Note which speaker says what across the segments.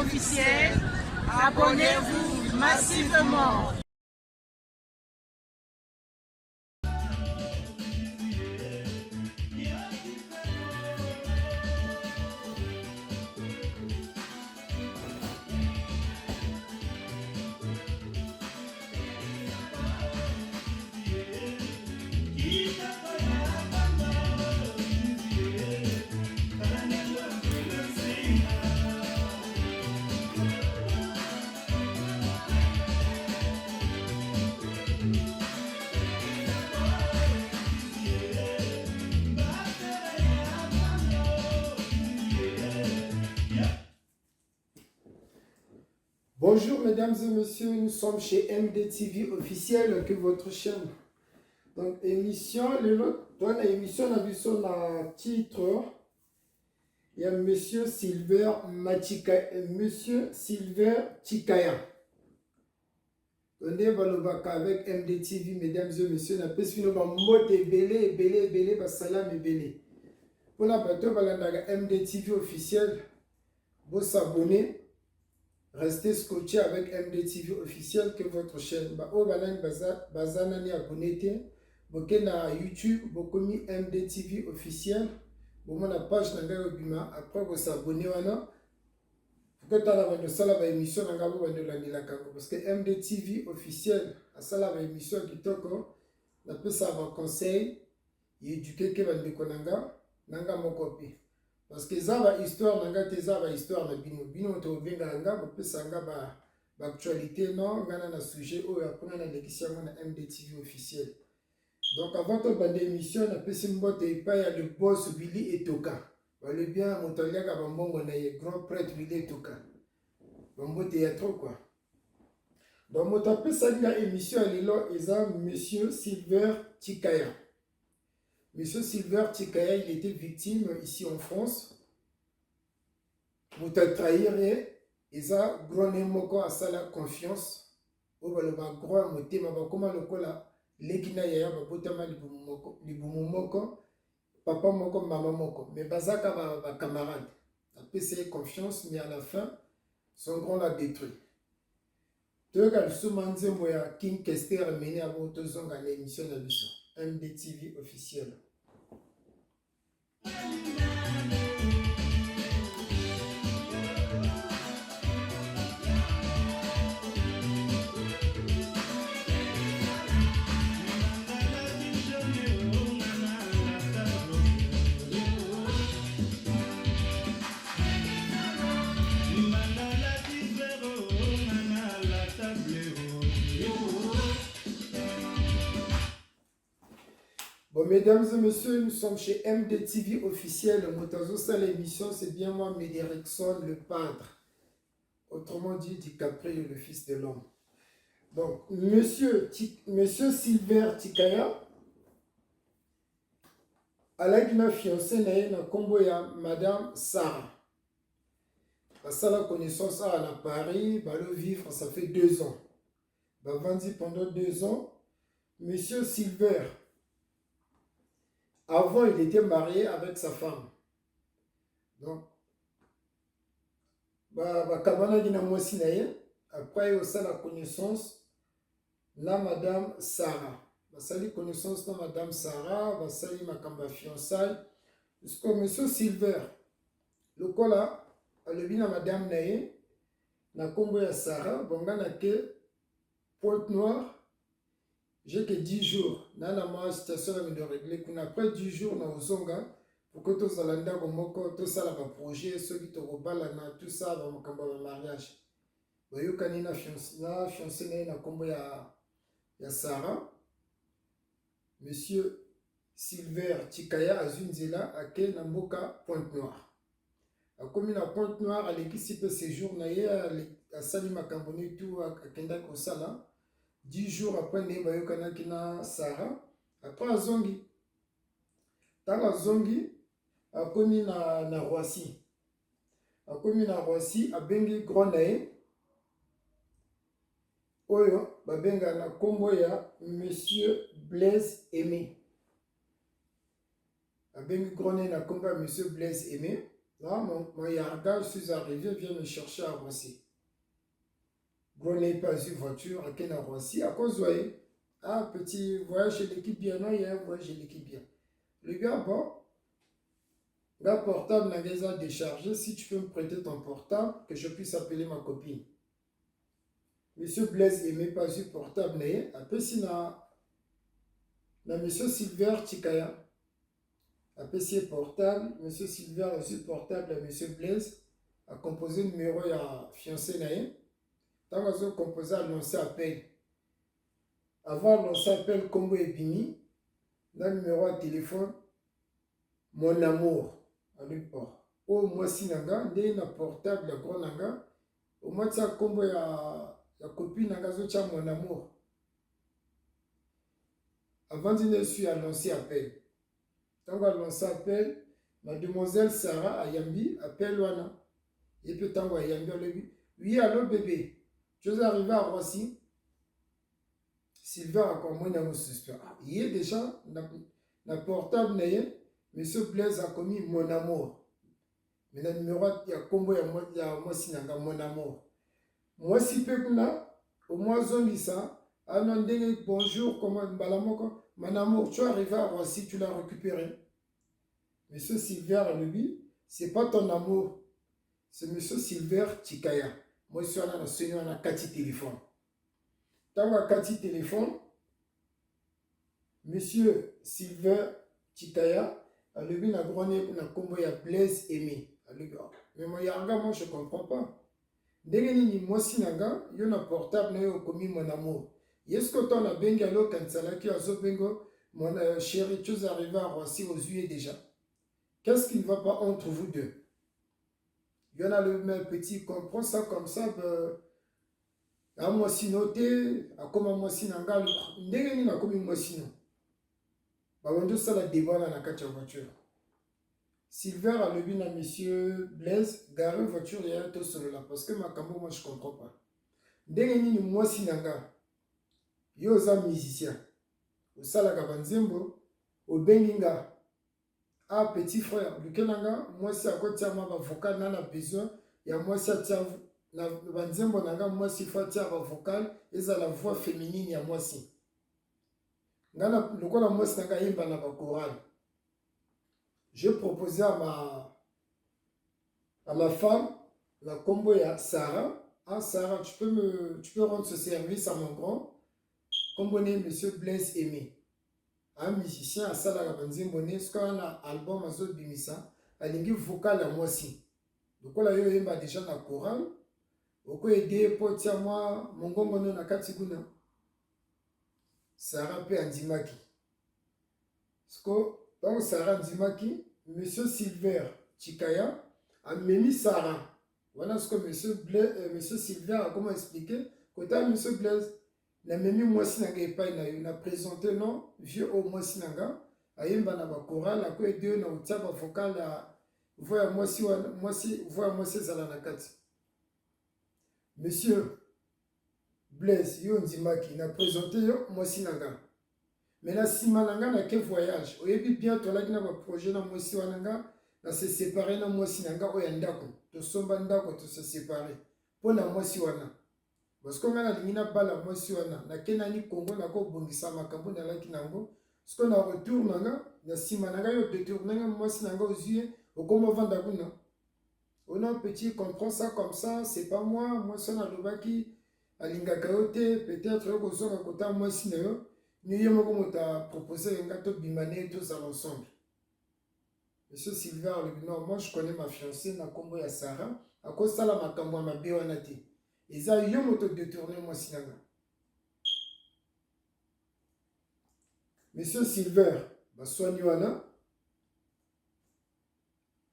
Speaker 1: officiel, abonnez-vous massivement.
Speaker 2: Bonjour mesdames et messieurs, nous sommes chez MDTV officiel, que votre chaîne. Donc émission, l'émission a vu son titre. Il y a Monsieur Silver Chikaya. On est avec MDTV, mesdames et messieurs, on a pu suivre un mot belé, salam belé. Pour la bateau, MDTV officiel, vous s'abonner. Restez scotché avec MDTV officiel, que votre chaîne. Bazanani abonné. Boké na YouTube, beaucoup mis MDTV officiel. Bon, la page n'a pas après vous s'abonner. Pour que tu aies une salle d'émission, parce que MDTV officiel, la salle d'émission qui toko, on peut savoir conseil, éduquer que vous nanga mon copie. Parce que ça histoire nanga te za histoire na bino to venga nga bo pesa nga ba actualité non ngana na sujet o ya kuna na lekisia na MDTV officiel. Donc avant de bande émission na pesi mbote ipa ya le boss Willy Etoka. Wale bien motolia ka bambongo na ye grand prêtre Willy Etoka. Bambote ya trop quoi. Donc moto pesa la émission à lelo eza monsieur Silver Chikaya. Monsieur Silver Chikaya, il était victime ici en France. Pour te trahir, il a grondé moko à ça la confiance. Au bas le bas gros moté, ma ba comment le cola, l'équina ya ba botama libumu moko, papa moko, maman moko. Mais bazaka ba camarade. Après c'est confiance, mais à la fin, son grand l'a détruit. Deux gars, le sous-manzé moya King Kester mené à votre zone à l'émission de l'émission MDTV officiel. Bon, mesdames et messieurs, nous sommes chez MDTV officiel. Motazo, ça l'émission, c'est bien moi, Médérickson, le peintre. Autrement dit, DiCaprio, le fils de l'homme. Donc, monsieur Silver Chikaya, à la fiancée, na combo ya Madame Sarah. Ça, la connaissance à Paris, le vivre, ça fait 2 ans. Vendu pendant 2 ans. Monsieur Silver, avant, il était marié avec sa femme. Donc, après, il y a la connaissance de Madame Sarah. Il y a connaissance de Madame Sarah, il y a ma fiançaille. Parce que Monsieur Silver, le cola, il y a Madame Naye, na combo ya Sarah, bon, que Pointe-Noire. J'ai que 10 jours. Dans la situation de régler. Après 10 jours, dans Ozonga, pour que tous les gens tout ça, le projet, ceux qui te rebalent, tout ça, va me mariage. Il y a une fiancée, na combo ya Sarah. Monsieur Silver Chikaya Azunzela, à Ken Namboka Pointe-Noire. A comme na Pointe-Noire, à l'équipe de séjour, à Sali Makamboni, tout à Kendak Osala. 10 jours après, il y a Sarah. Après, Azongi. Dans la Zongi, a commis na Roissy. A commis na Roissy, a bengi Grondaye. Oyo, ba benga na kombo ya Monsieur Blaise Aimé. A bengi Grondaye na kombo ya Monsieur Blaise Aimé. Là, mon yarda, je suis arrivé, vient me chercher à Roissy. Gros n'est pas une voiture, à Ken à Roissy, à cause, vous voyez. Ah, petit voyage chez l'équipe bien, non, il y a un voyage chez l'équipe bien. Le gars, bon, gars portable n'a déjà déchargé, si tu peux me prêter ton portable, que je puisse appeler ma copine. Monsieur Blaise aimait pas eu portable, mais après, si na monsieur Silver Chikaya, après, si portable, monsieur Silver a reçu portable à monsieur Blaise, a composé le numéro à fiancé naïe. Tant que composé a lancé appel. Avant de lancer appel, Combo et Bini, dans le numéro de téléphone, mon amour, à l'époque. Au moins, si nanga, dès na portable, la grande nanga, au moins, ça, Combo ya copine nanga, ça, mon amour. Avant de suis à lancer appel. Tant qu'on a lancé appel, mademoiselle Sarah Ayambi appelle Wana. Et puis, tant qu'on a Ayambi, oui, allô bébé, je suis arrivé à Roissy. Sylvain a encore moins d'un suspect. Il est déjà, dans portable, monsieur Blaise a commis mon amour. Mais dans le numéro, il y a combo, il y a moi, si mon amour. Moi, si peu au moins, zone ça, ah non, bonjour, comment, balamoko, mon amour, tu es arrivé à Roissy, tu l'as récupéré. Monsieur Silver lui, c'est pas ton amour, c'est monsieur Silver Chikaya. Moi, je suis là, dans ce on a 4 téléphones. Tant qu'on a 4 téléphones, monsieur Silver Chikaya, lui, il a grandi pour la combo, il y a Blaise Aimé. Mais moi, je ne comprends pas. Dès que moi, si naga, il y a un portable, il y a commis mon amour. Est-ce que tu as benga lo kansala qui a zo bengo, mon chéri, tu es arrivé à Roissy aux yeux déjà. Qu'est-ce qui ne va pas entre vous deux? Il y en a le même petit, comprend ça comme ça, à moi si noté, à comment moi si nanga, ndenge ni na commis moi si non. On doit ça la débat dans la voiture. Silver a levé à monsieur Blaise, garé voiture et a tout seul là, parce que ma cambo, moi je comprends pas. Ndenge ni moi si nanga, yo za musicien, au salaga banzembo, au benginga, ah petit frère, lequel nanga, moi si à côté ma vocal n'a besoin, il y a moi si à tia, na banzembo nanga, moi si faut tia vocal, et ça la voix féminine, il y a moi si. Ngana, le quoi la moi si nanga yimba na chorale. J'ai proposé à ma femme, la combo à Sarah. Ah Sarah, tu peux rendre ce service à mon grand. Combo né monsieur Blaise Aimé. Un musicien à Salah Gabanzimboné, ce qu'on a album à Zod Bimisa, à l'ingi vocal à moi aussi. Donc là, il y a déjà la chorale. Au quoi aider pour tiens moi, mon gongo non à Katiguna. Sarah peut Andimaki. Donc Sarah Ndimaki, monsieur Silver Chikaya a mis Sarah. Voilà ce que monsieur Silver a comment expliquer. Côté monsieur Blaise, la même moi sinaga il a présenté non vieux au moi sinaga a yemba na ba chorale a ko aider na utaba vocal a voix moi si zala na kati. Monsieur Blaise yo Ndimaki na présenté yo moi sinaga. Mais là, si malanga n'a que voyage, au début bien, tu as un projet dans moi si wananga, na se séparer dans moi si nanga oyandako, to somba ndako to se séparer. Pour na moi si wana. Parce qu'on a la ligne bala moi si wana, na kenani Congo na ko bongisa makambo na la kinango. Ce qu'on a retour nanga, na si mananga yo détourner moi si nanga aux yeux, au comment vendre kuna. On a un petit comprend ça comme ça, c'est pas moi ça na lobaki, alinga kaote, peut-être yo ko zonga kota moi si na yo. Nous avons proposé un gâteau bimané tous ensemble. Monsieur Silver, non, moi je connais ma fiancée, na combo ya Sarah, à cause de la makambo ma béonati. Ils ont eu un détourné moi sinaga. Monsieur Silver, bah soignez-wana.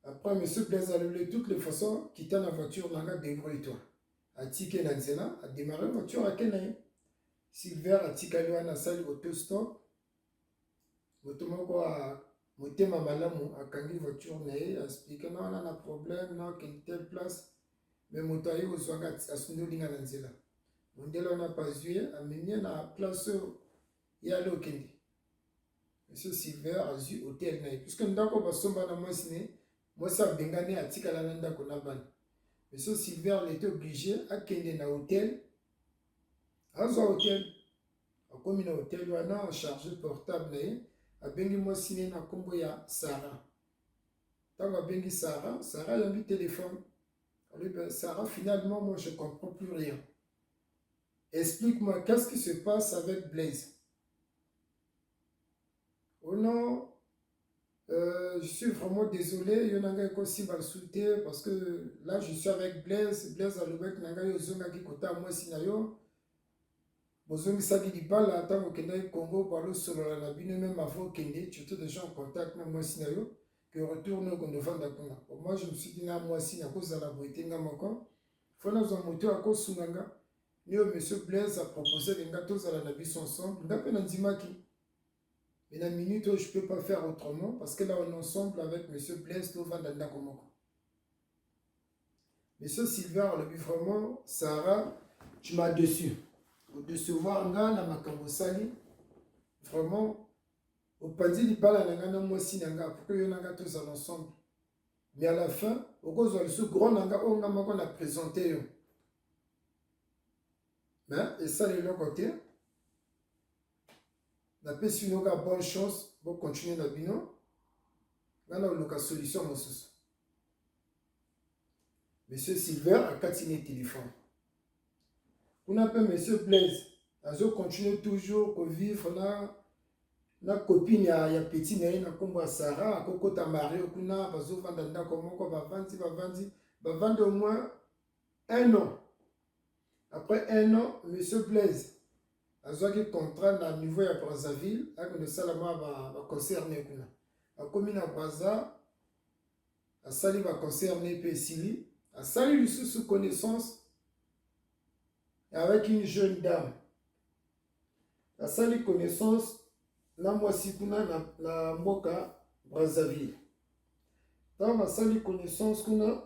Speaker 2: Après, monsieur Blaise a levé toutes les façons, quittant la voiture, nanga débrouille-toi. A ticket Nanzela, a démarré la voiture à Kenaï. Silver a tikali wana sali autostop. Motomoko a motema malamu akangi voiture na ye explique na wana na problème na quelle place mais moto ayi kozwanga asundolinga na nzela. Mondele wana pazue amemie na place ya lokende. Monsieur Silver a zu hôtel na ye puisque ndako basomba na mwasi ne Moi, ça bengane à Tikala Nanda Konaban. Monsieur Silver était obligé à kende na hôtel. À un hôtel. Comme un hôtel, il y a un chargeur portable. A bengi moi signé na kombo ya Sarah. Tant a bengi Sarah, Sarah a mis téléphone. Alors, Sarah, finalement, moi, je ne comprends plus rien. Explique-moi, qu'est-ce qui se passe avec Blaise? Oh non, je suis vraiment désolé. Il y en a aussi mal sauté parce que là, je suis avec Blaise. Blaise a l'ouest, il y a un qui côté à moi, sinayo. Bozongi saki di bala, tant au Kenya, Congo, parlo solo la labine, même avant Kenya, tu es déjà en contact avec moi, sinayo. Que retourne au Gondofan d'Akona. Moi, je me suis dit, moi, si, à cause de la beauté, il faut nous en monter à cause de Sunanga. Monsieur Blaise a proposé les gâteaux à la nabis ensemble. N'a pas d'imaki. Mais dans la minute où je ne peux pas faire autrement, parce que là, on est ensemble avec Monsieur Blaise, nous vendons dans Komoko. Monsieur Silver, le but vraiment, Sarah, tu m'as déçu. Au décevoir, nga na makambo sali, vraiment, au pandi di bala na nga na mwasi na nga, pour que yon nga tous ensemble. Mais à la fin, au cause de ce grand nanga, on a présenté. Mais, et ça, de l'autre côté, la personne qui a bonne chance pour continuer dans le bino, on a une solution. Monsieur Silver a continué le téléphone. On appelle Monsieur Blaise. Il continue toujours à vivre na copine ya petit na na kombo Sarah, koko ta Mario kuna bazo vanda ndako moko bavandi au moins 1 an. Après 1 an, Monsieur Blaise a eu un contrat à niveau de Brazzaville avec le Salama va concerner kuna. A commis na Brazza, a sali va concerner Pessili, a sali lui sous connaissance avec une jeune dame. A sali connaissance na mwasi kuna na mboka Brazzaville. Dans ma sali connaissance kuna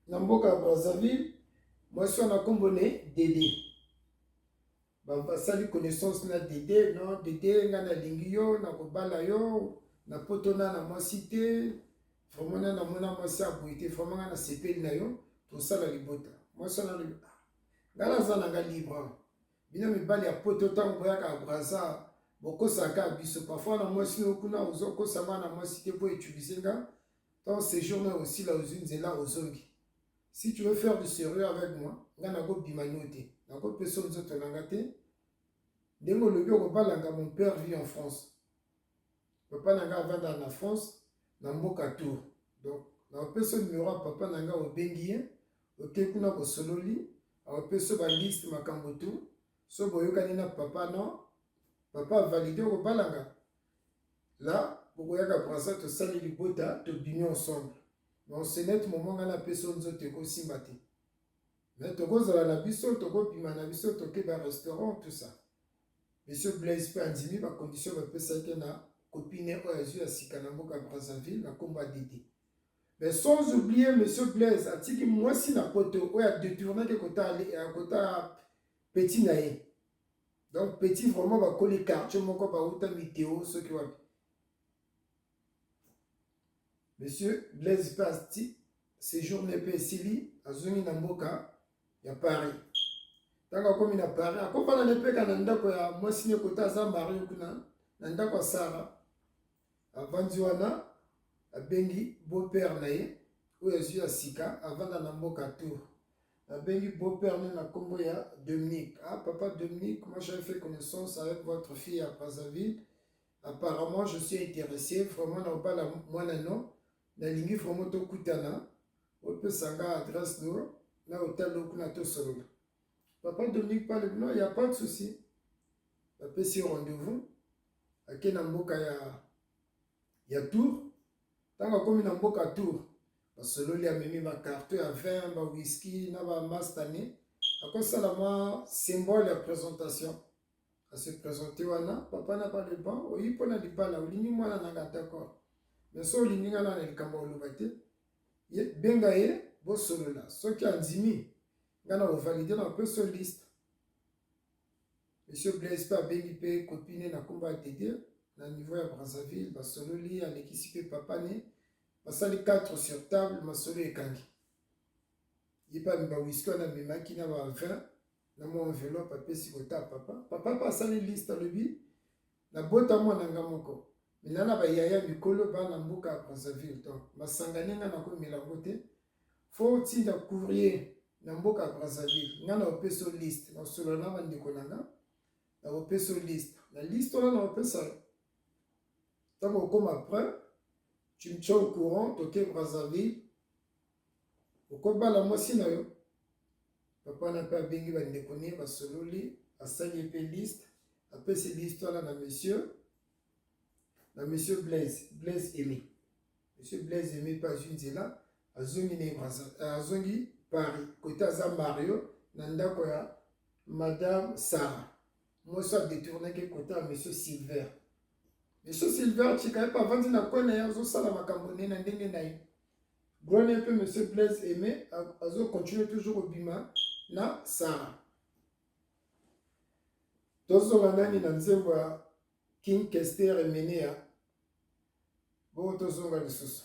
Speaker 2: na mboka Brazzaville, mwasi on a combiné Dédé. Basali connaissance na Dédé, non Dédé nga na lingio na kobala yo na potona na mwasi te, vraiment na mona mwasi aboité, vraiment na sepeli na yo to sala libota. Mwasi na libota. Ngala zana nga libre. Bino mibali ya poto tango yaka Brazza. Boko saka biso parfois na mwasi no kuna ozoko sama na mwasi te pour utiliser nga. Ton séjour aussi là aux unes là aux ongis. Si tu veux faire du sérieux avec moi, nga na go bimanote. Na go personne zoto nangate. Dengo le bio ko balanga mon père vit en France. Papa nanga vanda na France na mboka tour. Donc na personne numéro papa nanga au bengien, au tekuna ko sololi, a personne ba liste makambo tout. So boyokani na papa non. Papa a validé au balanga. Là, pour que vous ayez tout ça, les bota, tout bimé ensemble. Mais on sait net moment où la personne zote aussi maté. Mais tu go à la biso, tu go bima na biso, tu go au restaurant, tout ça. Monsieur Blaise peut andimi ma condition va peut ça que na copine ou azu à Sikanambo à Brazzaville, na combat Dédé. Mais sans oublier Monsieur Blaise, a dit que moi si na poto ou a détourné que côté à côté petit naïe. Donc, petit vraiment, va coller quartier, mon corps va outa météo, ce qui va. Monsieur Blaise Pasti, séjourné Pessili, à Zuni Namboka, il y a Paris. Tant comme il y a Paris, à quoi on a l'épée quand on a moi signé Kota Zambari, on a Sarah, à Vanduana, à Bengi, beau-père Naye, où il y a Sika, avant Namboka Tour. Bengi beau-père na kombo ya Dominique. Ah papa Dominique, moi j'avais fait connaissance avec votre fille à Brazzaville. Apparemment je suis intéressé vraiment na pas la moi non. Na lingi vraiment to kutana. On peut sanga adresse nous na hôtel lo kuna to solo. Papa Dominique parle non, il y a pas de souci. Papa si rendez-vous. À Kena mboka ya Tour. Tant comme na mboka Tour. Parce que là, il y a ma carte à vin, ma whisky, ma mastane. À cause ça, la symbole de présentation. À se présenter, papa n'a pas de banc, oui, pour n'a pas là, ou moi n'a pas d'accord. Mais ça, il n'y a pas de cambo le bâti. Bengaye, bon solo là. Ce qui a dit, il y a validé dans peu sur liste. Monsieur Blaise pas bengi copine na combat Dédé, na niveau à Brazzaville, parce que lui, à l'équipe papa né. basali 4 sur table masolo ekangi yipa mba whisky na mimaki na ba 20 na mo enveloppe apesi kota papa asali liste alobi na bota mwana nga moko minana ba yaya mikolo bana mbuka ya Brazzaville donc masangani nga na ko milango te faut tinda courrier na mboka ya Brazzaville nga na opeso liste na solo na bandeko nanga na opeso liste na liste wana na opesa tant okoma après tu me tiens au courant toke Brazzaville okobala mwasi na yo papa na pe abengi bandeko ne basololi asali pe liste apesi liste wana na monsieur Blaise Aimé monsieur Blaise Aimé pas une nzela azongi ne azongi Paris côté aza Mario na ndako ya madame Sarah mwasi adetourne ke côté ya monsieur Silver tika pa vandi na kone ya azosala makambo ne na ndenge na ye Grone pe monsieur Blaise Aimé azo continue toujours obima na Sarah tozonga nani na nzembo ya King Kester Emenea bo tozonga lisusu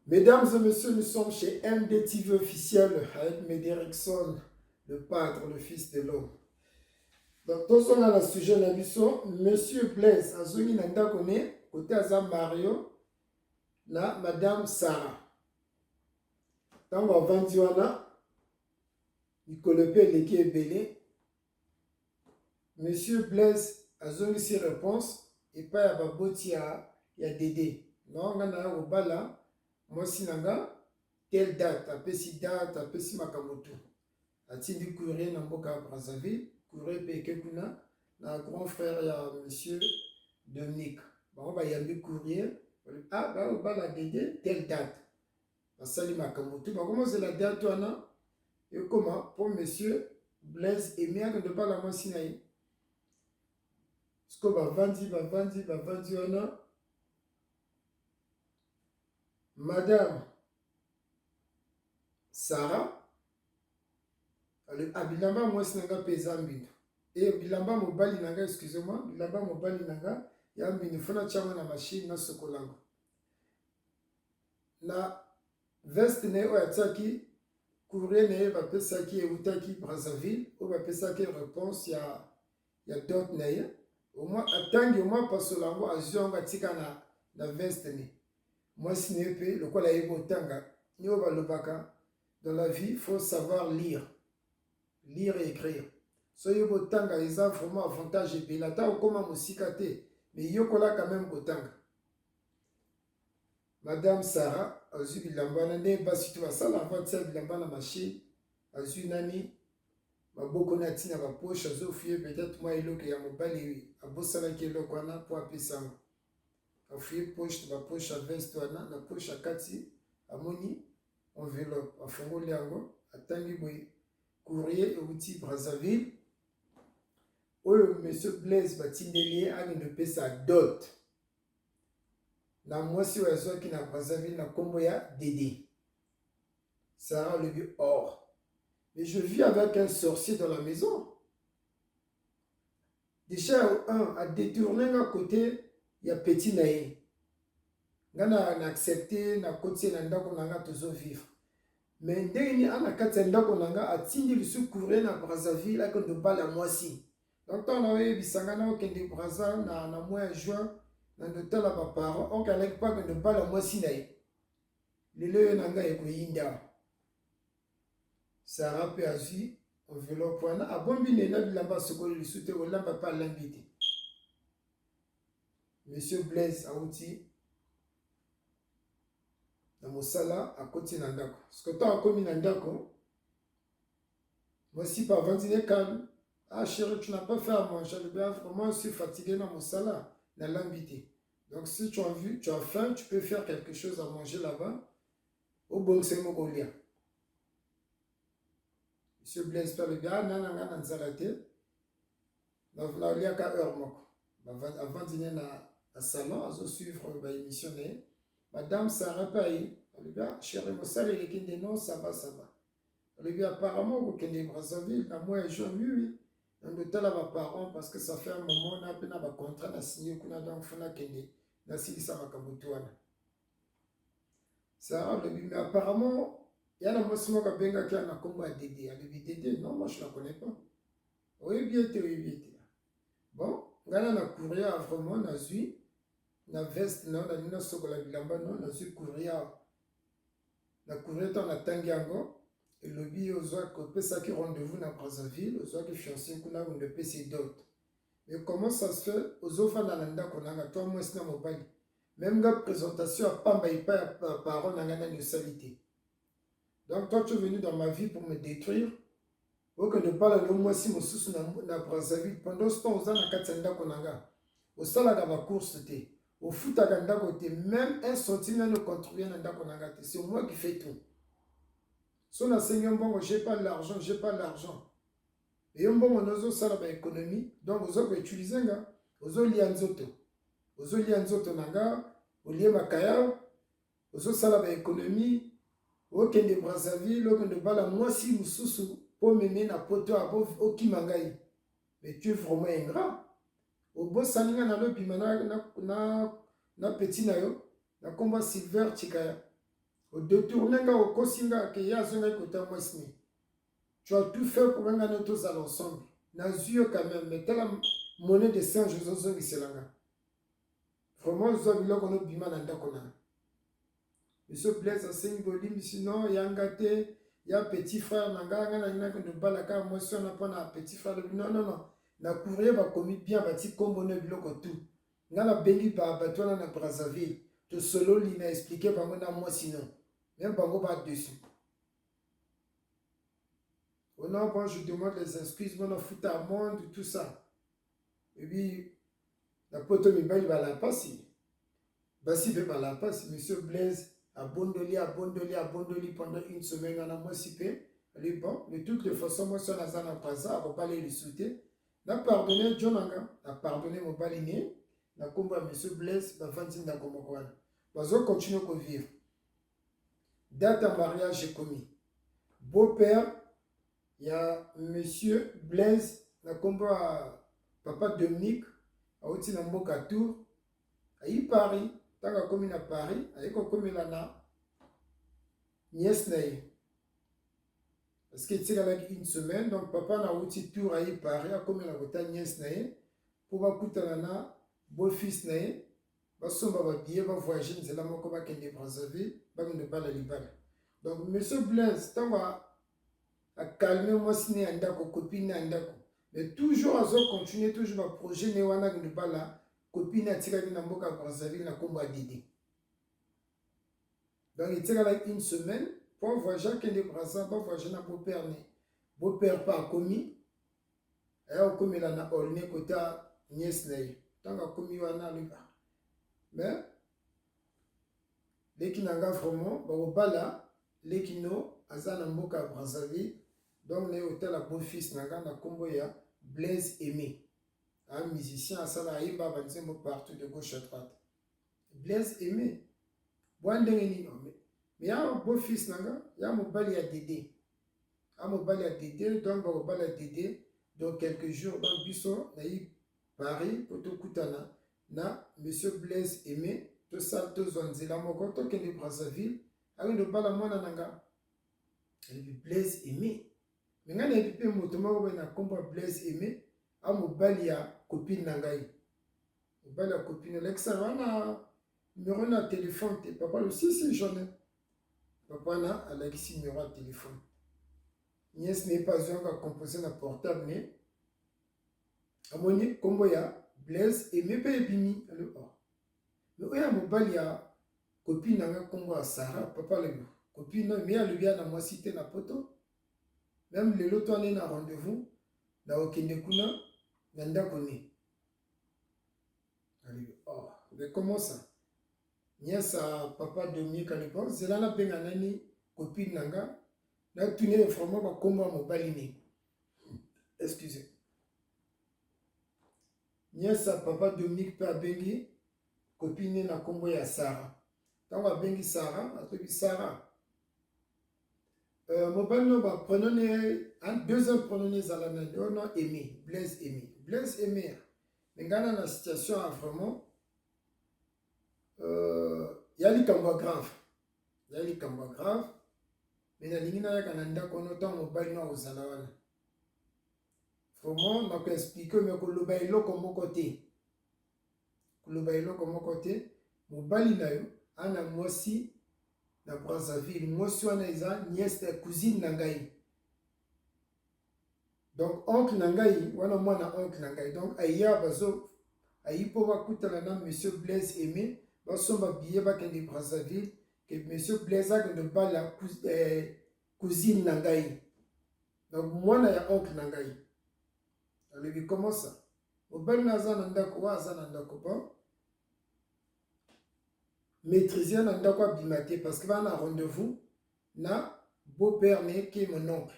Speaker 2: Mesdames et messieurs, nous sommes chez MDTV officiel avec Médérickson, le Padre, le Fils de l'homme. Donc, tous on a le sujet de la Monsieur Blaise, Azoni Nanda Kone, côté Azam Mario, na Madame Sarah. Tant qu'on va dire, il colloque l'équipe belé. Monsieur Blaise, Azoni ses réponses, et pas à Baboti, il y a Dédé. Non, on a au bala. Moi sinanga telle date apesi makamoto atindi courrier na mboka Brazzaville courrier peke kuna na grand frère ya monsieur Dominique ba ba yambi courrier ba la dédé telle date basali makamoto ba comment c'est la date wana et comment pour monsieur Blaise Aimé de pas la moi sinaï ce ba vandi wana Madame Sarah, bilamba mwasi nanga peza mbino. Et bilamba mobali nanga, excusez-moi, bilamba mobali nanga, ya mbino fona chama na machine na sokolango. Na veste ne o yataki, courrier ne va pesaki e utaki Brazzaville, o va pesaki réponse ya dot na ye. Au moins atangi au moins pasolango azonga tika na veste ne. Moi, si n'est pas le quoi la tanga, dans la vie, il faut savoir lire et écrire. Soyez tanga, ils ont vraiment avantage et bien. Là, comment musikate, mais yokola quand même tanga. Madame Sarah, azu bilamba ne basi tu vas ça la voiture bilamba na machine, azu nani, ma boko na tina ba poche azu fier peut-être moi elo que ya mobali abosala ki elo kwana pour apesanga. A fouillé poche, ma poche à veste, la poche à kati, à moni, enveloppe, à fongo liango, à tangiboui, courrier et outil Brazzaville. Où monsieur Blaise Batindelier a une pièce à dot. Na moi si oiseau qui na Brazzaville na komboya Dédé. Sarah le vieux or. Mais je vis avec un sorcier dans la maison. Déjà, à détourner à côté. Ya petit na ye ngana na accepter na côté na ndako nanga tozo vivre mais ndeni ana kati ndako nanga atindi lisu courrier na Brazzaville a kondo bala mwasi donc on a eu bisanga na okende Brazza na mois juin na ndotala ba parents on kalek pas kondo bala mwasi na ye lelo nanga ekoyinda Sarah pe azi enveloppe wana abombi nena bilamba sokoli lisu te olamba pa lambite. Monsieur Blaise Aouti, dans mon sala, à côté de Nandako. Ce que tu as commis Nandako, Moi aussi, par avant, dîner calme. Ah chérie, tu n'as pas fait à manger. Vraiment, je suis fatigué dans mon salaire, dans l'invité. Donc, si tu as faim, tu peux faire quelque chose à manger là-bas. Au bon, c'est mon golia. Monsieur Blaise Père le gars, nan zalate. Donc, là, il y a qu'à heure, moi. Avant de dîner à salon, à suivre l'émission. Madame Sarah Paye, le gars, chérie, mon salaire, il est non, ça va, ça va. Le gars, apparemment, vous connaissez Brazzaville, à moi, je oui. Donc, le temps là, mes parents, parce que ça fait un moment, on a un contrat, on a signé, on a donc fait un kende, on a signé ça, ça, mais apparemment, il y a un monsieur qui a benga qui a un combat à Dédé. Dédé, non, moi je ne la connais pas. Oui, bien, oui, bien. Bon, on a un courrier à vraiment, on a vu, on a veste, non, on a sokola bilamba, non, on a vu courrier, on a courrier, on a tangiango. Et le billet aux autres, que ça qui rendez-vous dans Brazzaville, aux autres qui fiancés, qu'on a un de PC d'autres. Mais comment ça se fait aux autres dans l'anda qu'on a, toi, moi, c'est dans mon bail. Même la présentation à Pamba et pas à parole dans la salité. Donc, toi, tu es venu dans ma vie pour me détruire. Pour que ne parle de moi si mon sous dans Brazzaville. Pendant ce temps, aux ans, à Katsanda qu'on a. Au salaire de ma course, au foot à Ganda, même un centime ne contribue à Ganda qu'on a. C'est moi qui fais tout. Si on a saigné un bon, j'ai pas l'argent, j'ai pas l'argent. Et un bon, on a ça dans l'économie. Donc, vous avez utilisé, vous avez lianzoto. Vous avez lianzoto, vous avez makaya, vous avez ça dans l'économie. Vous avez Brazzaville, vous avez bala, moi si vous sous pour mener na poto à au Kimangaï. Mais tu es vraiment ingrat. Au beau salinga na lobi na petit na yo, na combat silver chikaya. Au détourner au kosinga que ya zonga côté moi sni. Tu as tout fait pour un gagne tous à l'ensemble. Na zio quand même, mais telle monnaie de Saint Joseph qui se langa. Vraiment zo bilo kono bima na ndakona. Monsieur Blaise a symboli sinon yangate ya petit frère nanga na ko de balaka moi si on a pas na petit frère non non non. Na courrier va commis bien bati kombo na biloko tout. Ngala bengi ba batona na Brazzaville. To solo li na expliquer bango na moi sinon. Même bango pas dessus. Oh non, bon, je demande les excuses, bon, on fout à monde, tout ça. Et puis, la pote me baille à la passe. Bah, si veut à la passe, monsieur Blaise, à Bondoli pendant une semaine, on a moi si peu. Allez, bon, de toute façon, moi, si on a ça dans le on va pas aller le souhaiter. On a pardonné John Anga, on a pardonné mon baliné, on a combat monsieur Blaise, on a vendu dans le Comorwana. On continue à vivre. Date en mariage, j'ai commis. Beau-père, il y a monsieur Blaise, na combat papa Dominique, a aussi na mboka tour, a eu Paris, tant que comme à Paris, a eu comme là na nièce na parce que c'est avec une semaine, donc papa na aussi tour a eu Paris, a comme la vota nièce na pour va couper na beau fils na va somba va billet va voyager, c'est là mon combat qui est Brazzaville, va ne pas la libérer. Donc monsieur Blaise, tant à calmer moi si n'est un d'accord copine un d'accord mais toujours à continuer toujours ma projet ne wana ne pas là copine a tiré na mboka Brazzaville na komba Dédé donc il tire là une semaine pour voyager que les Brazzaville pour voyager na beau père pas commis et au commis là na olne côté nièce na tant que commis wana lui mais les qui n'anga vraiment ba bala les qui no azana mboka Brazzaville. Donc, les hôtels à beau-fils, na combo ya Blaise Aimé. Un musicien à Salaïba, partout de gauche à droite. Blaise Aimé. Mais il y a un beau-fils, il y a un mobile à Dédé. Un mobile à Dédé, donc un mobile à Dédé. Donc, quelques jours, dans le buisson, il y a Paris, pour tout Koutana, na monsieur Blaise Aimé, tout ça, tout Zwanzela, mon compte, qui est de Brazzaville, avec le balamona nanga. Et puis Blaise Aimé. Mais quand il y a un combat Blaise Aimé, à mobile ya copine nangai. Mobile ya copine, l'excellent numéro de téléphone, papa le si j'en ai. Papa na Alexis numéro de téléphone. Nièce n'est pas un à composer un portable, mais à mon combo ya Blaise Aimé pas ébimi. Mais il y a mobile ya copine nangai combo à Sarah, papa le copine, mais il y a le bien dans moi cité na poto. Même le lot, on est en rendez-vous. Na okende kuna, nanda koni. Oh, mais comment ça? Niasa papa Dominique à l'époque, c'est là la penganani, copine nanga. Na tuné vraiment ba komba mobali ni. Excusez. Niasa papa Dominique pa bengi, copine na kombo ya Sarah. Quand on bengi Sarah, a truc Sarah. Mobile no prenez un deuxième prenez Zalana, on a aimé, Blaise aimé. Blaise aimé. Mais dans la situation vraiment, il y a les combats graves. Il y a les combats graves. Mais la ligne na kananda konotan mobile no Zalawana. Vraiment, on peut expliquer mais que le bailo comme côté. Le bailo comme côté, mobile na yo, ana moisi na Brazzaville, moi suis wana eza nièce de cousine nangai. Donc oncle nangai, wana mwana oncle nangai. Donc aya bazo ayipo bakutana na monsieur Blaise aimé, basomba billet bakende Brazzaville que monsieur Blaise a de bala cousine nangai. Donc mwana ya oncle nangai. Alors comment ça? Mobile naza nandako wa aza nandako bon. Maîtriser nanda kwa bimate parce que va na rendez-vous na beau-père né qui est mon oncle.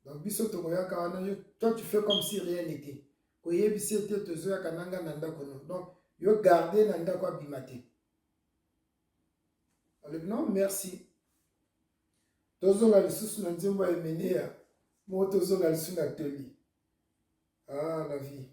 Speaker 2: Donc biso to koya kana yo toi tu fais comme si rien n'était. Koye bisi te to zo ya kananga nanda kono. Donc yo garder nanda kwa bimate. Alors non merci. Tozo nga lisusu na nzembo ya menea. Mo tozo nga lisusu na toli. Ah la vie.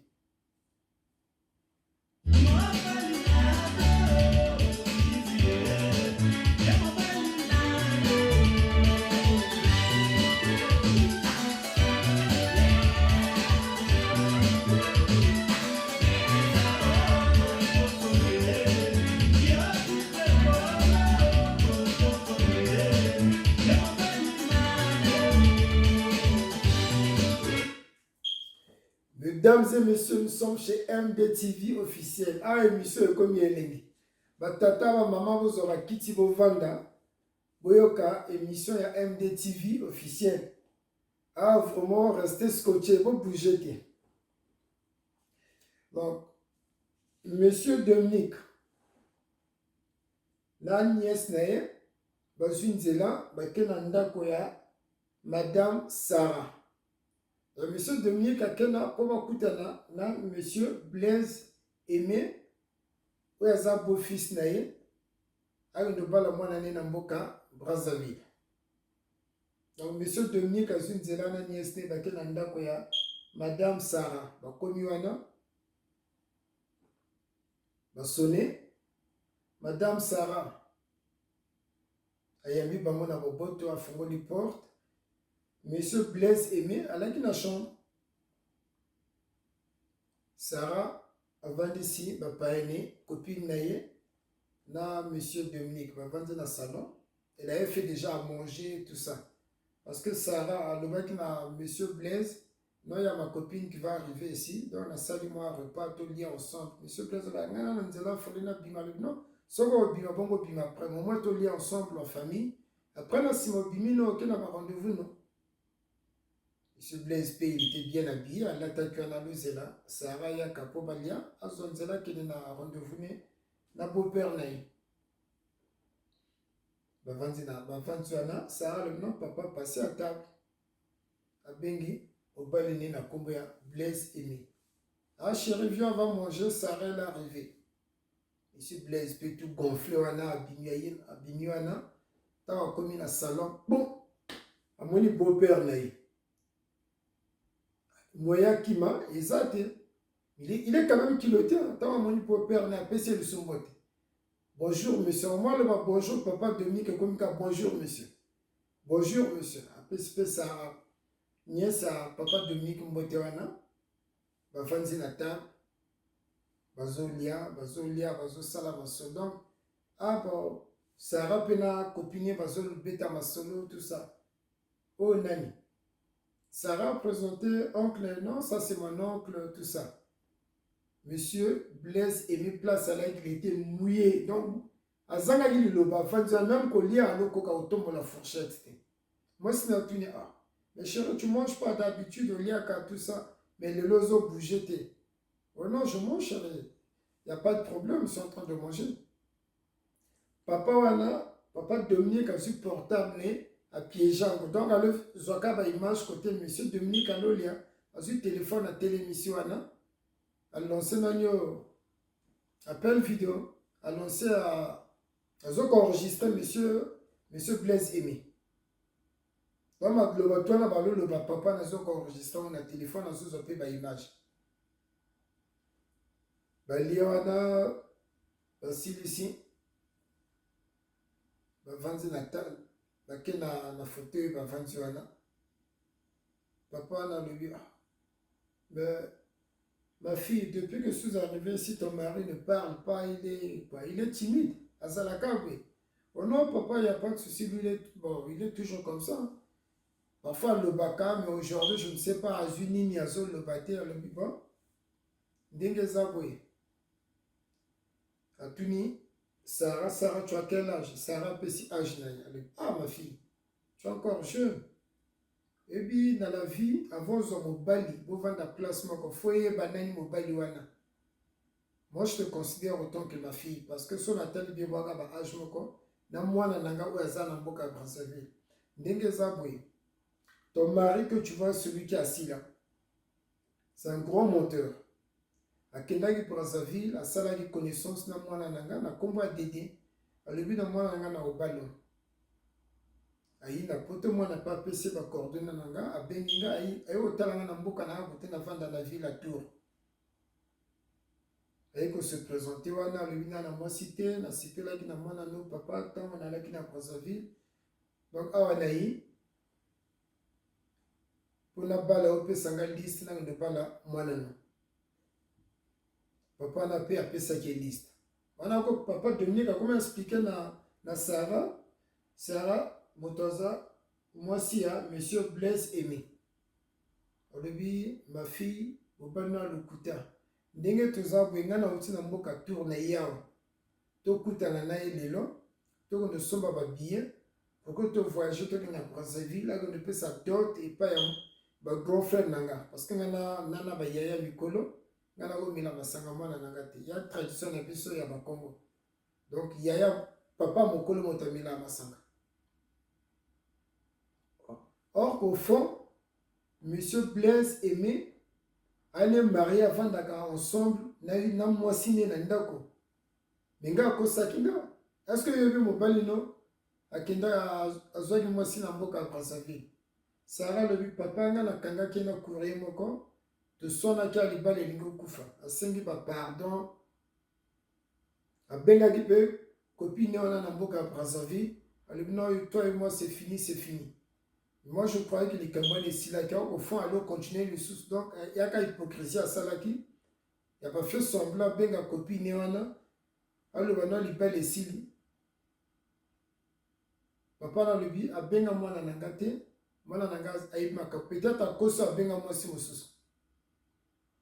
Speaker 2: Mesdames et messieurs, nous sommes chez MDTV officiel. Ah, émission est comme il Batata, ma maman, vous aurez quitté vos vanda. Boyoka, émission ya MDTV officiel. Ah, vraiment, restez scotché, vous bougez. Donc, monsieur Dominique, la nièce nae, bazunzela, bakenanda koya, madame Sarah. Monsieur Dominique Akena, comment koutana, na monsieur Blaise aimé, ou yaza beau-fils nae, ayo ndobala mwana ne na mboka Brazzaville. Donc monsieur Dominique azunzela na nièce ne bakena ndako ya madame Sarah, bakomi wana, basone, madame Sarah, ayambi bango na boboto afungoli porte. Monsieur Blaise aimé, à la na chambre. Sarah, avant d'ici, papa aîné, copine naïe, na monsieur Dominique, avant dans le salon. Elle avait fait déjà à manger, tout ça. Parce que Sarah, le mec na monsieur Blaise, non, il y a ma copine qui va arriver ici. Donc, on a salué moi repas, tout lien ensemble. Monsieur Blaise, on a dit, non, ça va bima, bon, bima, après, moi, tout lien ensemble en famille. Après, on a si mon bimi, non, aucun rendez-vous, non. Monsieur Blaise P, il était bien habillé, à l'attaque à la là, Sarah ya Kapo Balia, à son zela qui est à rendez-vous, na beau-père naï. Bavanzana, Sarah le nom, papa passé à table. À Bengi, au balené na Komboya, Blaise aimé. Ah chérie, viens, on va manger, Sarah est arrivée. Monsieur Blaise P, tout gonflé, on a abîmé, t'as commis dans le salon, bon, à mon beau-père naï. Moya Kima, exact. Il est quand même kiloté. Tant mon père n'a pas essayé de se motter. Bonjour monsieur. Moi, le bonjour papa Dominique comme bonjour monsieur. Bonjour monsieur. Après ça, nièce à papa Dominique Mbotewana. Bafanzi la table. Bazolia, bazosala baso. Donc, ah bon, Sarah pena copine bazol beta masolo, tout ça. Oh nani. Sarah présentait oncle, non, ça c'est mon oncle, tout ça. Monsieur Blaise aimé place à l'air, il était mouillé. Donc, à Zangagi Loba, même qu'on lit à l'eau, qu'on tombe la fourchette. Moi, c'est n'a tenu à. Mais chérie, tu ne manges pas d'habitude, au liaka, tout ça. Mais les lozo bougent. Oh non, je mange, chérie. Il n'y a pas de problème, ils sont en train de manger. Papa wana, papa Dominique a su portable à piéger. Donc, à l'Oka va image côté monsieur Dominique Alolia, a su téléphone à télémission wana, a lancé un appel vidéo, a lancé à enregistrer monsieur Blaise Aimé. Donc, le papa n'a pas enregistré un téléphone, a su zoper ba image. Ba liana, ba silisi. Bavandi na table bake na fauteuil bavandi wana papa na lobi mais ma fille depuis que je suis arrivé ici ton mari ne parle pas il est timide azalaka oui oh non papa il n'y a pas de souci lui il est toujours comme ça parfois le baka mais aujourd'hui je ne sais pas azui nini azo le bate alobi bon ndenge eza boye atuni Sarah, tu as quel âge? Sarah, petit âge. Ah, ma fille, tu es encore jeune. Et puis, dans la vie, avant de mobali, vous vendez la place, il faut y aller mobali wana. Moi, je te considère autant que ma fille, parce que si on a tel bien âge, na mwana nanga ou azana mboka Brazzaville. Ndenge zaboué. Ton mari que tu vois, celui qui est assis là, c'est un grand monteur. Akendaki Brazzaville, asalaki connaissance na mwana nanga na kombo ya Dédé, alobi na mwana nanga na obalo. Ayi na poto mwana pa pese ba coordonner nanga abengi nga ayi otala nga na mboka na kote na vanda la ville à Tours. Ayi ko se présenter wana alobi na mwasi te na sipelaki na mwana no papa tango na laki na Brazzaville. Donc awa na yi pona bala opesa nga liste na de bala mwana no. Papa n'a pas appelé ça qui est liste. On a encore papa Dominique a comment expliquer na Sarah, Motoza, moi si monsieur Blaise Aimé. Au début, ma fille, au bana le kuta. Ndenge toza bwenga na uti na mboka tourne yao. To kuta na nae lelo, to ko somba ba billet, pour que to voyager to na Brazzaville, là on peut sa dot et pas ba grand frère nanga parce que nana ba yaya mikolo. Il y a une tradition de biso ya Bakongo. Donc, il y a papa mokolo motamila masanga. Or, au fond, monsieur Blaise Aimé allait marier avant d'avoir ensemble na mwasine na ndako. Menga ko sakinga. Est-ce que yobi mobali no akenda azwaki mwasine na mboka Brazzaville? Sarah le papa nga na kanga kena courrier moko. De son aki alibala elingo kufa asengi ba pardon abengaki pe copine wana na mboka Brazzaville alobi non toi et moi c'est fini moi je croyais que les Camerounais les silaki au fond alors continuer le sous donc il y a une hypocrisie à salaki il y a pas fait semblant benga copine wana alobi non libala esili papa na lobi abenga mwana nanga te mwana nanga ayibaka peut-être à cause abenga mwasi mosusu.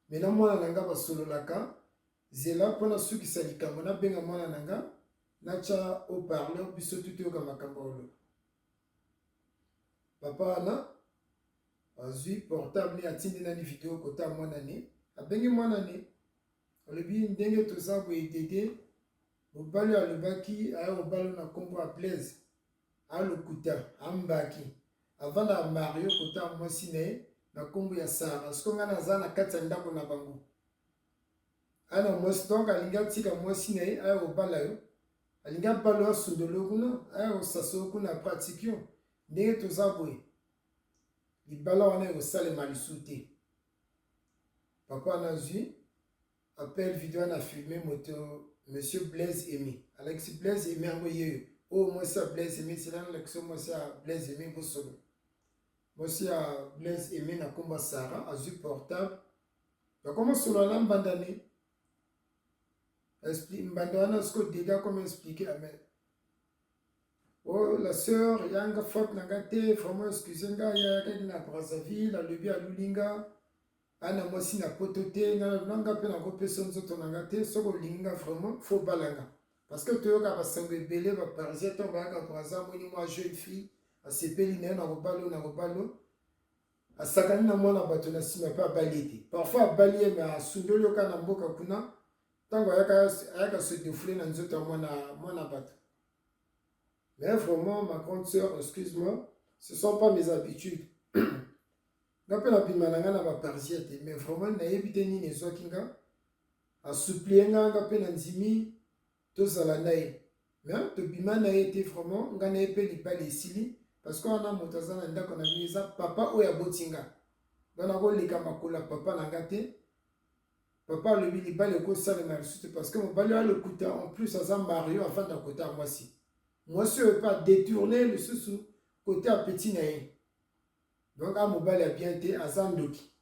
Speaker 2: Maintenant, moi, nanga ba solo laka, zela pona suki salika mona benga mwana nanga, nacha au parleur biso tutu yoka makamba olo. Papa na azui portable ni atindi na ni vidéo kota mwana ne, abengi mwana ne. Olobi ndenge toza bo edede, obalo alobaki aya obalo na kombo a Blaise, a lokuta, ambaki. Avant la Mario kota mwasi ne. Na kombo ya Sarah, ce qu'on a dans la kati ndako na bango. Ana mwasi donc alinga tika mwasi na ye aya obala yo. Alinga balo sundolo kuna aya osaso kuna pratikio. Ndenge toza boye. Libala wana yo sale malisuti. Papa na zui appel vidéo na filmé moto monsieur Blaise Aimé. Alexis Blaise Aimé envoyé. Oh moi ça Blaise Aimé c'est là l'action moi ça Blaise Aimé pour solo. Moi aussi, Blaise Aimé na komba Sarah, a eu portable. Donc, comment sur la lampe bandane? Explique, bandana, ce que déjà, comment expliquer? Oh, la sœur, il y a un faute nagate, vraiment, excusez-moi, il y a quelqu'un à Brazzaville, à Lebi, à Lulinga, ana moi si na potote, nanga pe na ko personne zoto nagate, soko linga vraiment, faut balanga. Parce que tu as un belé, par exemple, tu as une jeune fille. Asepeli na robalo asakani na mwana bato na sima pe abali ete parfois abali ye me asundoli yoka na mboka kuna ntango ayaka se défoule na nzoto ya mwana bato. Mais vraiment ma grande sœur, excuse-moi, ce ne sont pas mes habitudes. Nga pe na bima na nga na baparisia te, mais vraiment nayebi te nini ezwaki nga asuplie nga pe na ndimi tozala na ye. Mais tobima na ye te vraiment nga na ye pe libala esili parce que wana moto aza na ndako na bino eza papa oyo aboti nga. Nga nakoleka makolo ya papa na nga te. Papa alobi libala ekosalema lisusu te parce que mobali oyo alokuta en plus aza mario afanda kota ya mwasi. Mwasi oyo pa détourner lisusu côté ya petit na ye. Donc a mobali ya bien te aza ndoki.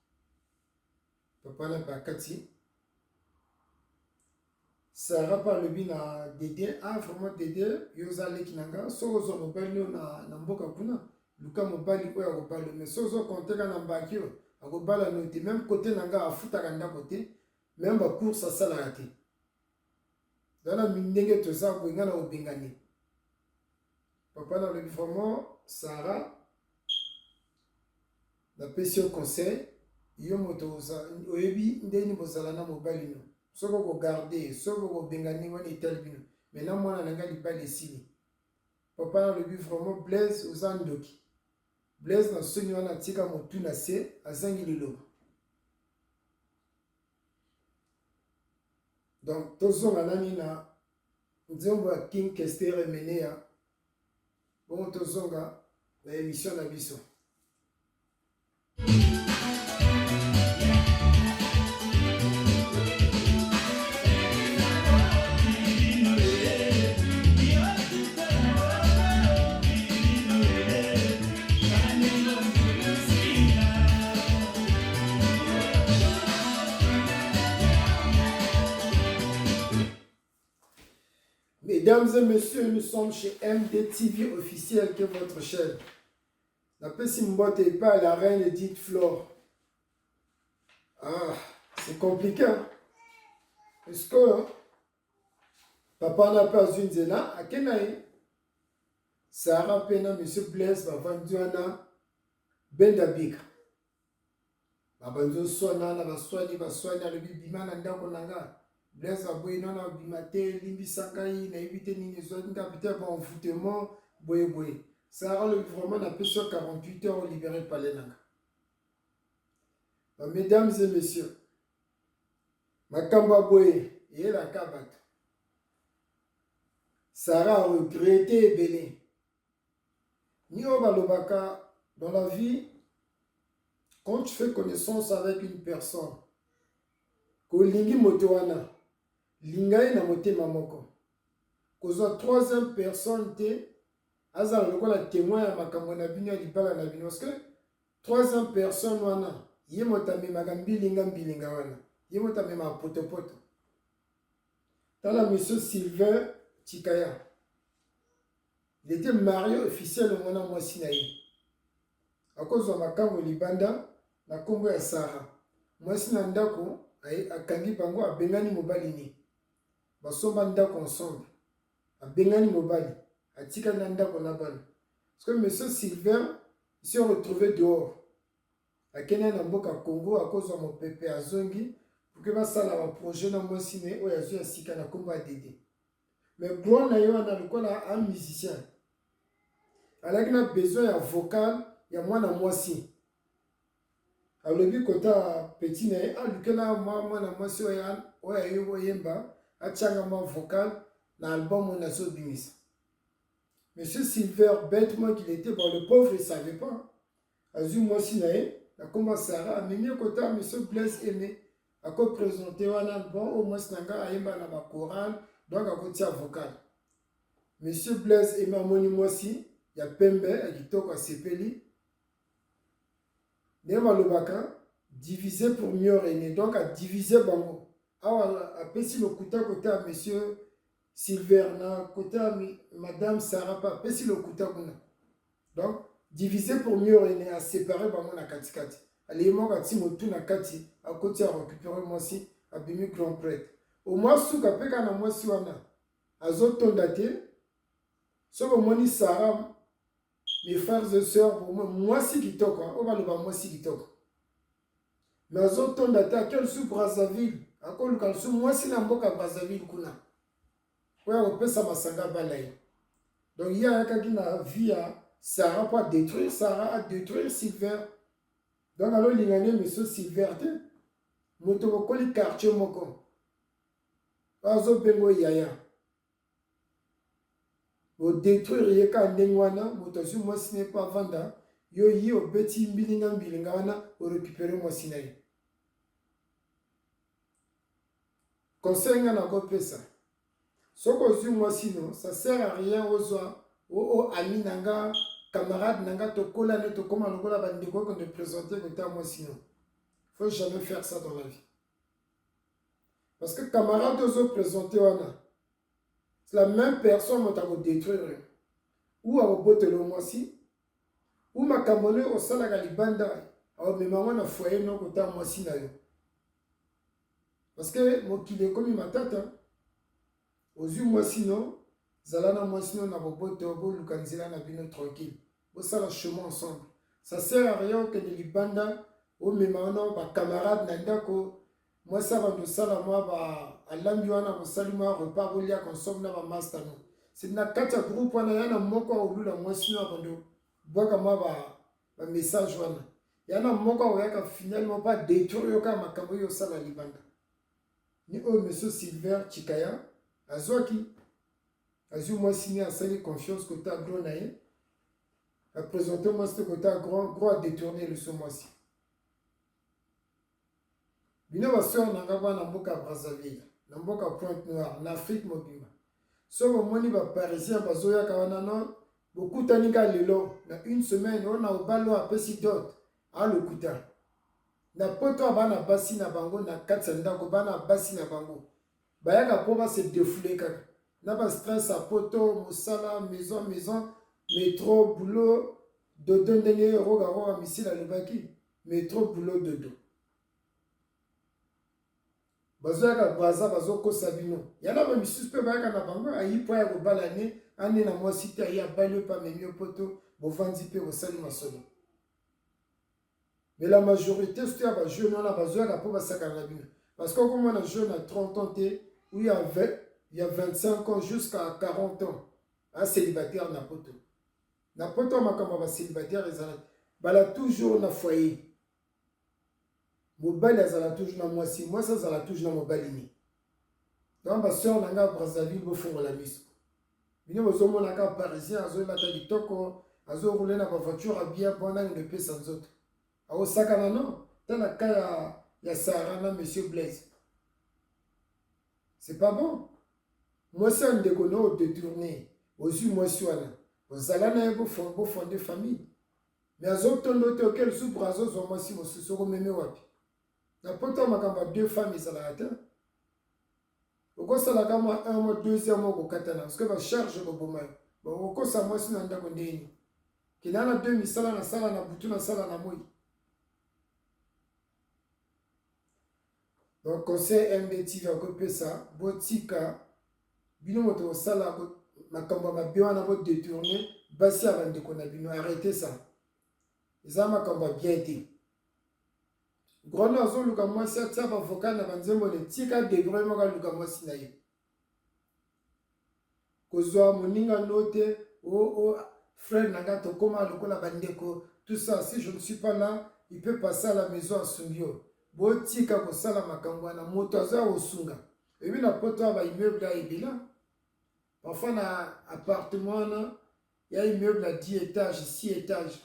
Speaker 2: Papa na bakati. Sarah par le bi na Dédé, vraiment Dédé, yoza leki nanga, sozo mobali na mboka kuna, luka mobali oyo akobala, mais sozo konteka na mbaki oyo akobala note, même côté nanga afutaka ndako te, même ba course asalaka te. Dana mindenge toza boyenga na obengani. Papa na lobi vraiment Sarah na pesi yo conseil, yo moto oyebi ndeni bozala na mobali no. Soko ko garder, soko ko bengani wana etal bino. Maintenant mwana nanga libala esili. Papa na lobi vraiment Blaise ozandoki. Blaise na soni wana tika motu na se azangi liloba. Donc tozonga nani na nzembo ya King Kester emene ya bon tozonga na émission na biso. Mesdames et messieurs, nous sommes chez MDTV officiel, qui est votre chaîne. La petite mbote est pas la reine Edith Flore. Ah, c'est compliqué. Est-ce que papa n'a pas une zéna à Kenaï? Sarah Pena, monsieur Blaise, va vendre Bendabik. Babanzo sona na baswani le bibima na ndako nanga. Blaise aboye nona bimate limbisaka yi na éviter nini zone capitaine pour envoûtement boye. Sarah le vraiment na peu sur 48 heures libéré par les nanga. Mesdames et messieurs, Makamba boye et la kabat. Sarah a regretté Belé. Ni obalobaka dans la vie. Quand tu fais connaissance avec une personne, kolingi motowana, lingai na motema moko. Kozwa troisième personne te, azala lokola témoin ya makambo na bino ya libala na bino. Parce que troisième personne wana, ye motame mbilinga wana. Ye motame ma potopoto. Tala monsieur Sylvain Chikaya. Il était marié officiel au mona mwasi na ye. Akozwa makambo libanda na kombo ya Sarah. Mwasi na ndako akangi bango abengani mobali ni. Basomba ndako ensemble. Abengani mobali. Atika na ndako na bana. Parce que monsieur Sylvain il s'est retrouvé dehors. Akena na mboka Congo akozwa mopepe azongi pour que basala ba projet na mwasi ne oyo azo ya sika na kombo ya Dédé. Mais gloire na yo na lokola un musicien. Alaki na besoin ya vocal ya mwana mwasi. Alobi kota petit na ye alukela mwana mwasi oya yo yemba achanga ma vocal na album na so bimisa. Monsieur Silver bêtement qu'il était bon le pauvre il savait pas. Azu mwasi na ye na koma Sarah ameni kota monsieur Blaise aimé ako présenter wana bon au mwasi nanga ayemba na ba choral donc akotia vocal. Monsieur Blaise aimé amoni mwasi ya pembe akitoko asepeli. Nema lobaka diviser pour mieux régner. Donc à diviser bango. A pesi le kuta côté à monsieur Silver na côté à madame Sarah pa pesi le kuta kuna. Donc diviser pour mieux régner, à séparer bango na katikati. Ali mo kati motu na kati à côté à récupérer moi si à bimi grand prêtre. Au moins suka peka na moi si wana. Azotonda te. Soko moni Sarah mes frères et sœurs, pour moi si kitoko, on va le voir moi si kitoko. Mais aux autres d'ata quel sous Brazzaville, à quoi le sous moi si n'amboka Brazzaville kuna. Ouais, on peut ça masanga balay. Donc il y a quelqu'un qui a vie à Sarah pour détruire Sarah, à détruire Silver. Donc alors il y a monsieur Silver, moto koli quartier moko. Azo bengo yaya. Au détruire yeka ndengwana, moto su moi si n'est pas vanda. Yo yi o beti mbilinga wana o récupérer moi sinaï. Conseil nga na ko pesa. Soko zu moi sinon, ça sert à rien aux amis nanga, camarades nanga to kola ne to koma lokola bandeko quand te présenter côté à moi sinon. Faut jamais faire ça dans la vie. Parce que camarades aux présenter wana. C'est la même personne qui va détruire. Ou à botter le moi si. Ou ma camone au salaga libanda. Alors mes mamans na foyer non côté à moi si na yo. Parce que mon kile comme ma tata. Aux yeux moi sinon. Zalana moi sinon na bobote au lukanzila na bino tranquille. Au sala chemin ensemble. Ça sert à rien que de libanda. Ou mes mamans ba camarades nandako. Moi ça va de ça là moi ba alambiwana ko salima repas bolia consomme na ba master no. C'est na kata groupe wana yana moko olula moi sinon abando. Boka moi ba message wana. Yana moko oyaka finalement pas détruire ka makambo yo sala libanda. Ni o monsieur Silver Chikaya azwaki azu moi signé à sali confiance côté gros naé. A présenter moi ce côté gros à détourner le ce mois-ci. Bino ba sœur nanga bana mboka Brazzaville, na mboka Pointe-Noire, en Afrique mobima. So moni ba parisien bazoya kawana non, beaucoup tanika lelo na une semaine on a obalo a pesi dot a le kuta. Na poto bana basi na bango na katsanda ko bana basi na bango. Bayaka po ba se défouler kaka. Na ba stress a poto, mosala, maison, métro, boulot, dodo ndenge roga roga misila le baki, métro, boulot, dodo. Bazoyaka braza bazoko sabino yana ba misusu pe bayaka na bango ayi po ya kobala ne ane na mwasi te ayi abali pa memi poto bovandi pe bosali masolo. Mais la majorité surtout ya ba jeune wana bazoyaka po basakana na bino parce que comme on a jeune à 30 ans te où il y a 25 ans jusqu'à 40 ans un célibataire na poto makambo ba célibataire ezala bala toujours na foyer. Mobali azala toujours na mwasi, moi ça azala toujours na mobali ni. Donc ba sœur nanga Brazzaville bo fongo la miso. Bino bozo mona ka parisien azo la ta bitoko, azo rouler na ba voiture à bien bona ne pe sans autre. A Osaka na non, tana ka ya Sarah na monsieur Blaise. C'est pas bon. Moi c'est un dégono détourné. Aux yeux moi suana. Ozala na bo fonder famille. Mais azo tondo te auquel sous brazo zo moi si mo sosoko meme wapi. Na poto makamba deux femmes ezalaka te. Okosalaka mwa un mois deuxième mois kokatana parce que ba charge boboma yo. Bon okosa mwasi na ndako ndeni. Kinana deux misala na sala na butu na sala na moi. Donc conseil MDTV akopesa botika bino moto osala makambo mabe wana bo détourner basi abandeko na bino arrêtez ça. Eza makambo bien te. Grona azo luka mwasi atia ba vocal na banzembo le tika degré moka luka mwasi na ye. Kozwa moninga note o frère nanga to koma lokola bandeko tout ça si je ne suis pas là il peut passer à la maison à Sungyo. Bo tika ko sala makambo na moto aza osunga. Et puis na poto ba immeuble a ebila. Parfois na appartement na ya immeuble à 10 étages, 6 étages.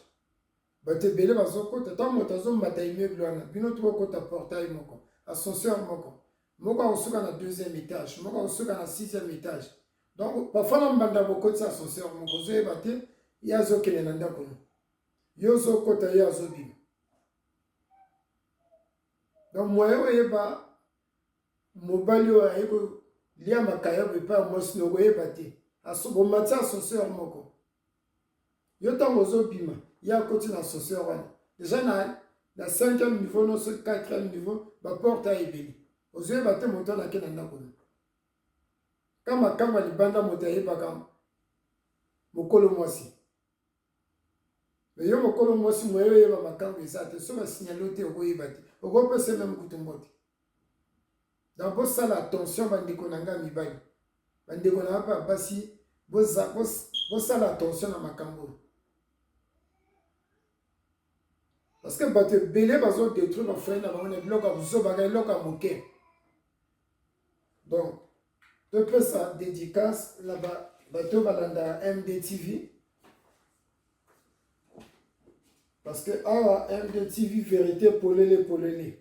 Speaker 2: Bate bele bazokota ta moto azombata immeuble wana bino to kota portail moko ascenseur moko osuka na deuxième étage moko osuka na sixième étage donc parfois na mbanda bokoti ascenseur moko zo ebate yazo kene na ndako yo zo kota yazo bima donc moyo oyeba mobali oyo ayeko lia makaya bepa mwasi no oyebate asobomati ascenseur moko yo tango zo bima ya côté na ascenseur wana déjà na 5e niveau non sur 4e niveau ba porte a ebeli ozoye bate moto na ke na ndako kama kama libanda moto ayeba kama mokolo mwasi Mais yo mokolo mwasi moyo yeba makambo ezate so ba signalo te okoyeba te okopesa même kutumbote. Donc ça l'attention bandeko nanga mibali. Bandeko na pa basi ça l'attention na makambo. Parce que bato belé bazo détruire ba frère na bango na biloko buzo baga biloko moke. Donc de peu ça dédicace là-bas bato balanda MDTV. Parce que ah MDTV vérité polele polele.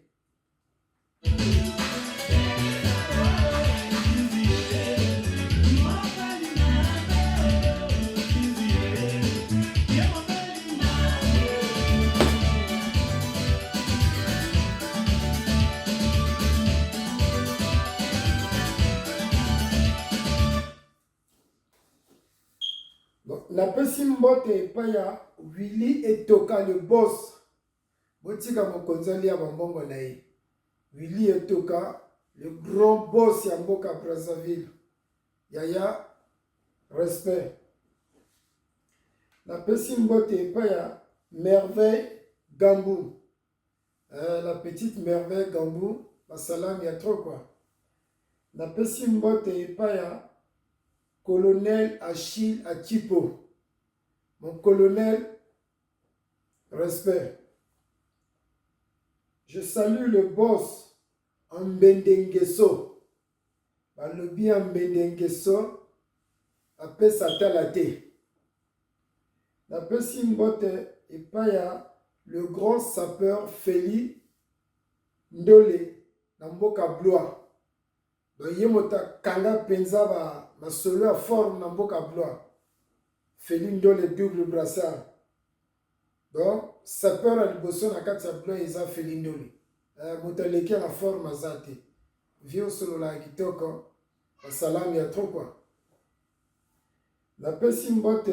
Speaker 2: La pesimbote epai ya Willy Etoka le boss. Botika mokonzali ya bambongo na ye. Willy Etoka le grand boss ya mboka Brazzaville. Yaya respect. La pesimbote epai ya Merveille Gambou. La petite Merveille Gambou. Basalam ya trop quoi. La pesimbote epai ya Colonel Achille Atipo. Mon colonel, respect. Je salue le boss Ambendengeso. Balobi Ambendengeso. Apé Satalate. La pesimbote et paya le grand sapeur Feli Ndole. Namboka Blois. Donc yemota kanga penza ba solo a forme na mboka Blois. Felindo le double brassard. Donc sapeur a liboso na kati ya Blois eza Felindo le. Motaleki la forme azate. Vio solo la kitoko. Salam ya trop quoi. La pesimbote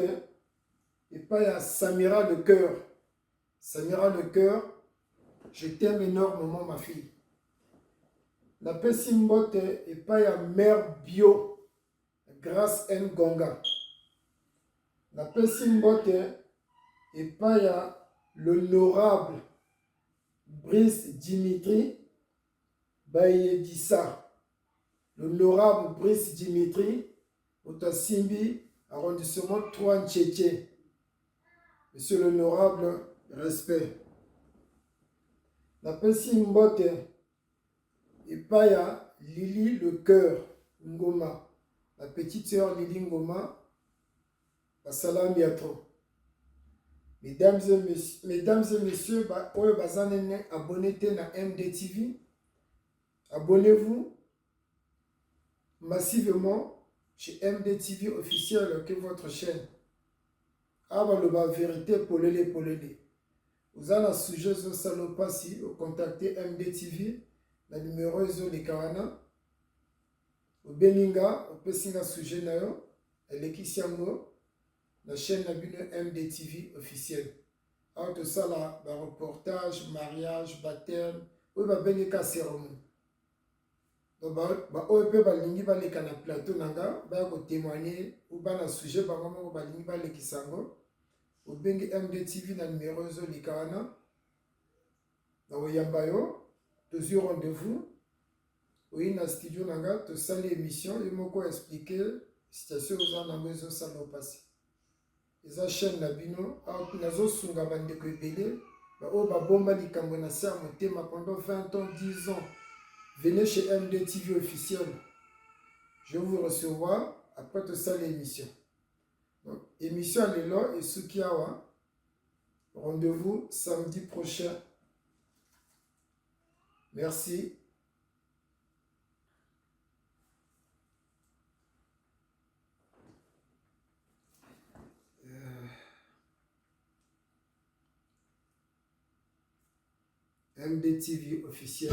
Speaker 2: et pas ya Samira le cœur. Samira le cœur. Je t'aime énormément ma fille. La pesimbote et pas ya mère bio grâce en Gonga. La pesimbote et pas ya l'honorable Brice Dimitri Bayedissa. L'honorable Brice Dimitri Otasimbi arrondissement 3 Tchétché. Monsieur l'honorable, respect. La pesimbote et pas ya Lili le cœur Ngoma, la petite sœur Lili Ngoma, salam bientôt. Mesdames et messieurs, abonnez-vous na MDTV. Abonnez-vous massivement chez MDTV officiel que votre chaîne. La vérité polele polele. Vous avez un sujet sur salopasi, vous contactez MDTV. Le numéro est le Kawana. Au Beninga, au Pessinga sujet nayo, Elekisiango, la chaîne MDTV officielle. Alors tout ça là, reportage, mariage, baptême, ou Benika cérémonie. Donc OEP balingi baleka na plateau nanga, ba témoigner ou ba sujet ba maman balingi balekisango. Au Bengi MDTV na numéro est le Kawana. Donc yambayo. Toujours rendez-vous. Oui, dans le studio, tu as l'émission. Et moi, je expliquer la situation aux gens dans les salles au passé. Les chaînes Nabino, les autres sont bande de Kébélé. Pendant 20 ans, 10 ans, venez chez MDTV officiel. Je vais vous recevoir après tout ça l'émission. Donc, émission à l'élo et Sukiawa. Rendez-vous samedi prochain. Merci. MDTV officiel.